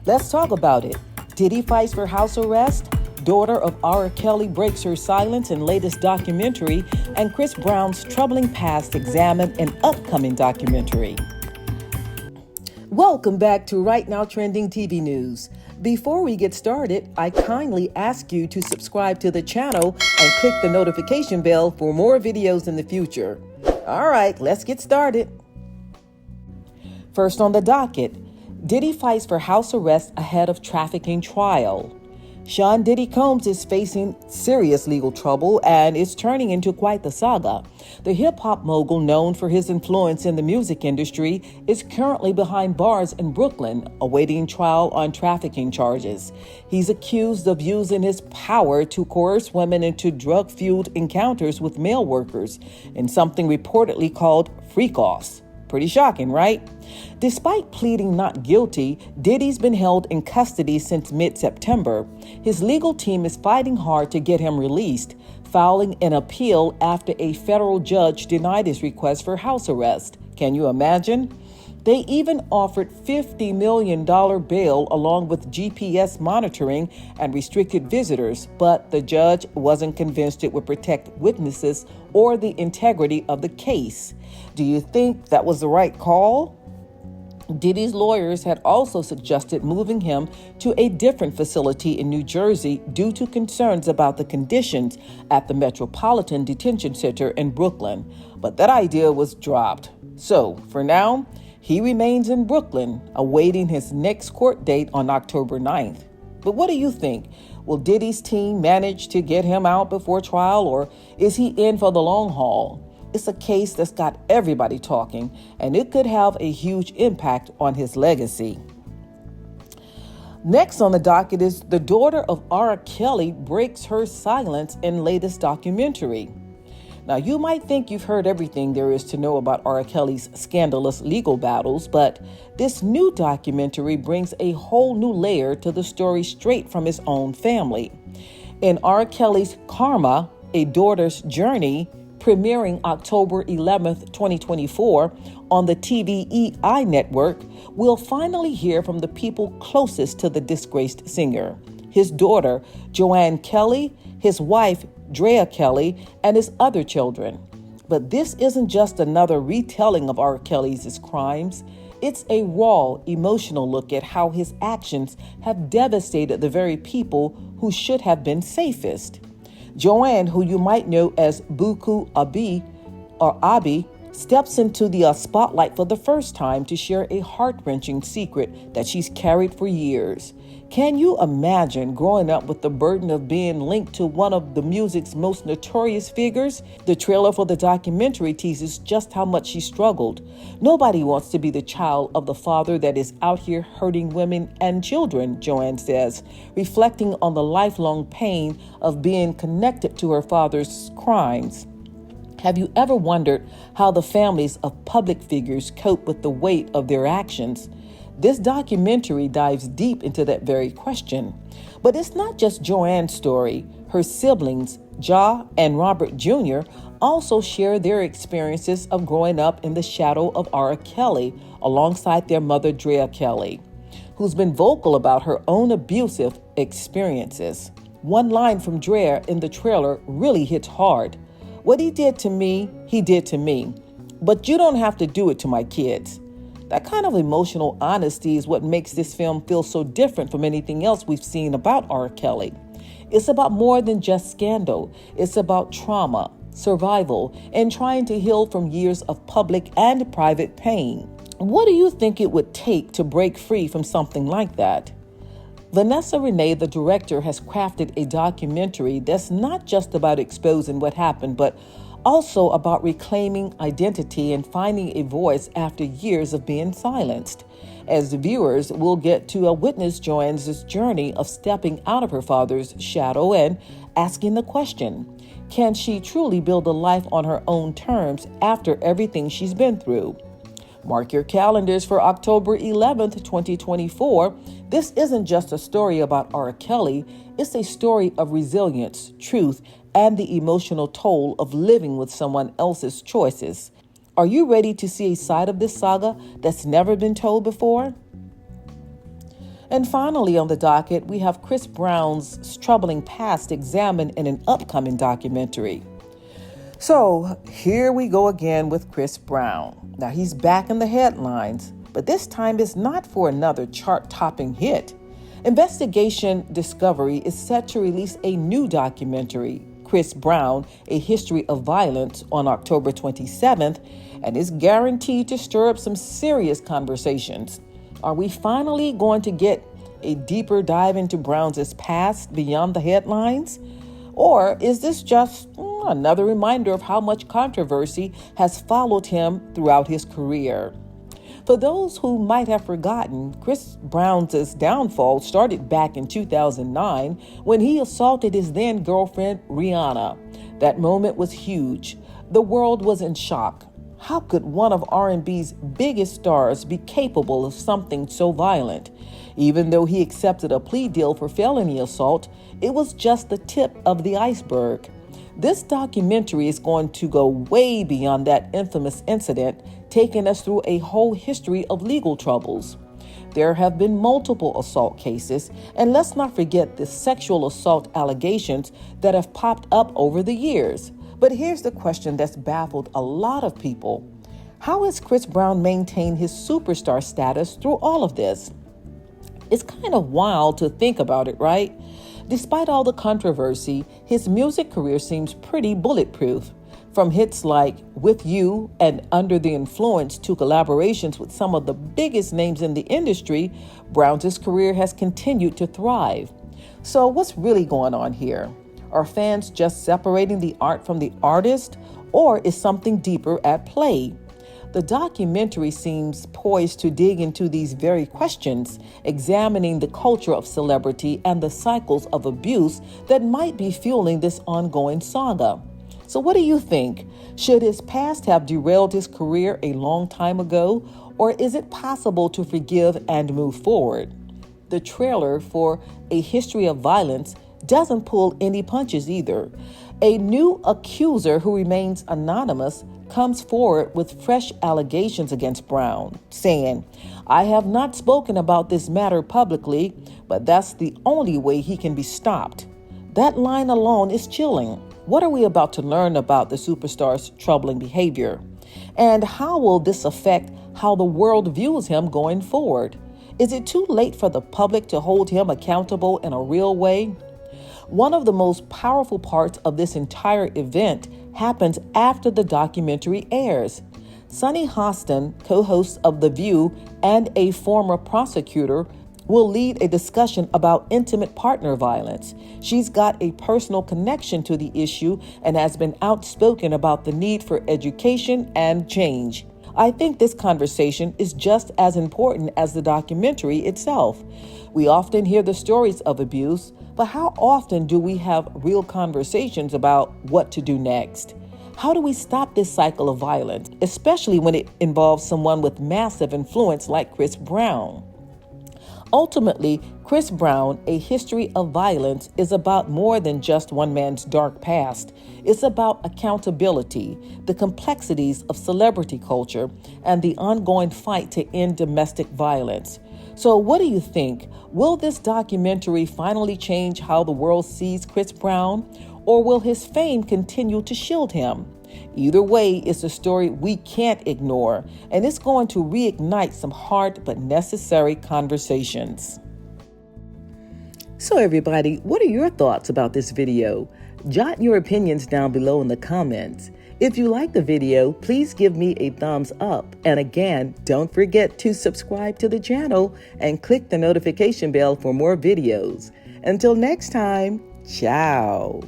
Let's talk about it. Diddy fights for house arrest, daughter of R. Kelly breaks her silence in latest documentary, and Chris Brown's troubling past examined in upcoming documentary. Welcome back to Right Now Trending TV News. Before we get started, I kindly ask you to subscribe to the channel and click the notification bell for more videos in the future. All right, let's get started. First on the docket, Diddy fights for house arrest ahead of trafficking trial. Sean Diddy Combs is facing serious legal trouble and is turning into quite the saga. The hip-hop mogul, known for his influence in the music industry, is currently behind bars in Brooklyn, awaiting trial on trafficking charges. He's accused of using his power to coerce women into drug-fueled encounters with male workers in something reportedly called freak-offs. Pretty shocking, right? Despite pleading not guilty, Diddy's been held in custody since mid-September. His legal team is fighting hard to get him released, filing an appeal after a federal judge denied his request for house arrest. Can you imagine? They even offered $50 million bail along with GPS monitoring and restricted visitors, but the judge wasn't convinced it would protect witnesses or the integrity of the case. Do you think that was the right call? Diddy's lawyers had also suggested moving him to a different facility in New Jersey due to concerns about the conditions at the Metropolitan Detention Center in Brooklyn, but that idea was dropped. So, for now, he remains in Brooklyn, awaiting his next court date on October 9th. But what do you think? Will Diddy's team manage to get him out before trial, or is he in for the long haul? It's a case that's got everybody talking, and it could have a huge impact on his legacy. Next on the docket is the daughter of R. Kelly breaks her silence in latest documentary. Now, you might think you've heard everything there is to know about R. Kelly's scandalous legal battles, but this new documentary brings a whole new layer to the story straight from his own family. In R. Kelly's Karma, A Daughter's Journey, premiering October 11th, 2024 on the TVEI network, we'll finally hear from the people closest to the disgraced singer. His daughter, Joanne Kelly, his wife, Drea Kelly, and his other children. But this isn't just another retelling of R. Kelly's crimes. It's a raw, emotional look at how his actions have devastated the very people who should have been safest. Joanne, who you might know as Buku Abi, steps into the spotlight for the first time to share a heart-wrenching secret that she's carried for years. Can you imagine growing up with the burden of being linked to one of the music's most notorious figures? The trailer for the documentary teases just how much she struggled. Nobody wants to be the child of the father that is out here hurting women and children, Joanne says, reflecting on the lifelong pain of being connected to her father's crimes. Have you ever wondered how the families of public figures cope with the weight of their actions? This documentary dives deep into that very question. But it's not just Joanne's story. Her siblings, Ja and Robert Jr., also share their experiences of growing up in the shadow of R. Kelly alongside their mother, Drea Kelly, who's been vocal about her own abusive experiences. One line from Drea in the trailer really hits hard. "What he did to me, he did to me. But you don't have to do it to my kids." That kind of emotional honesty is what makes this film feel so different from anything else we've seen about R. Kelly. It's about more than just scandal. It's about trauma, survival, and trying to heal from years of public and private pain. What do you think it would take to break free from something like that? Vanessa Renee, the director, has crafted a documentary that's not just about exposing what happened, but also about reclaiming identity and finding a voice after years of being silenced. As viewers, we'll get to witness Joanne's journey of stepping out of her father's shadow and asking the question, can she truly build a life on her own terms after everything she's been through? Mark your calendars for October 11th, 2024. This isn't just a story about R. Kelly. It's a story of resilience, truth, and the emotional toll of living with someone else's choices. Are you ready to see a side of this saga that's never been told before? And finally on the docket, we have Chris Brown's troubling past examined in an upcoming documentary. So here we go again with Chris Brown. Now he's back in the headlines, but this time it's not for another chart-topping hit. Investigation Discovery is set to release a new documentary, Chris Brown, A History of Violence, on October 27th, and is guaranteed to stir up some serious conversations. Are we finally going to get a deeper dive into Brown's past beyond the headlines? Or is this just another reminder of how much controversy has followed him throughout his career? For those who might have forgotten, Chris Brown's downfall started back in 2009 when he assaulted his then girlfriend Rihanna. That moment was huge. The world was in shock. How could one of R&B's biggest stars be capable of something so violent? Even though he accepted a plea deal for felony assault, it was just the tip of the iceberg. This documentary is going to go way beyond that infamous incident, taking us through a whole history of legal troubles. There have been multiple assault cases, and let's not forget the sexual assault allegations that have popped up over the years. But here's the question that's baffled a lot of people. How has Chris Brown maintained his superstar status through all of this? It's kind of wild to think about it, right? Despite all the controversy, his music career seems pretty bulletproof. From hits like With You and Under the Influence to collaborations with some of the biggest names in the industry, Brown's career has continued to thrive. So what's really going on here? Are fans just separating the art from the artist, or is something deeper at play? The documentary seems poised to dig into these very questions, examining the culture of celebrity and the cycles of abuse that might be fueling this ongoing saga. So what do you think? Should his past have derailed his career a long time ago, or is it possible to forgive and move forward? The trailer for A History of Violence doesn't pull any punches either. A new accuser who remains anonymous comes forward with fresh allegations against Brown, saying, "I have not spoken about this matter publicly, but that's the only way he can be stopped." That line alone is chilling. What are we about to learn about the superstar's troubling behavior? And how will this affect how the world views him going forward? Is it too late for the public to hold him accountable in a real way? One of the most powerful parts of this entire event happens after the documentary airs. Sunny Hostin, co-host of The View and a former prosecutor, will lead a discussion about intimate partner violence. She's got a personal connection to the issue and has been outspoken about the need for education and change. I think this conversation is just as important as the documentary itself. We often hear the stories of abuse, but how often do we have real conversations about what to do next? How do we stop this cycle of violence, especially when it involves someone with massive influence like Chris Brown? Ultimately, Chris Brown, A History of Violence, is about more than just one man's dark past. It's about accountability, the complexities of celebrity culture, and the ongoing fight to end domestic violence. So what do you think? Will this documentary finally change how the world sees Chris Brown, or will his fame continue to shield him? Either way, it's a story we can't ignore, and it's going to reignite some hard but necessary conversations. So everybody, what are your thoughts about this video? Jot your opinions down below in the comments. If you like the video, please give me a thumbs up. And again, don't forget to subscribe to the channel and click the notification bell for more videos. Until next time, ciao.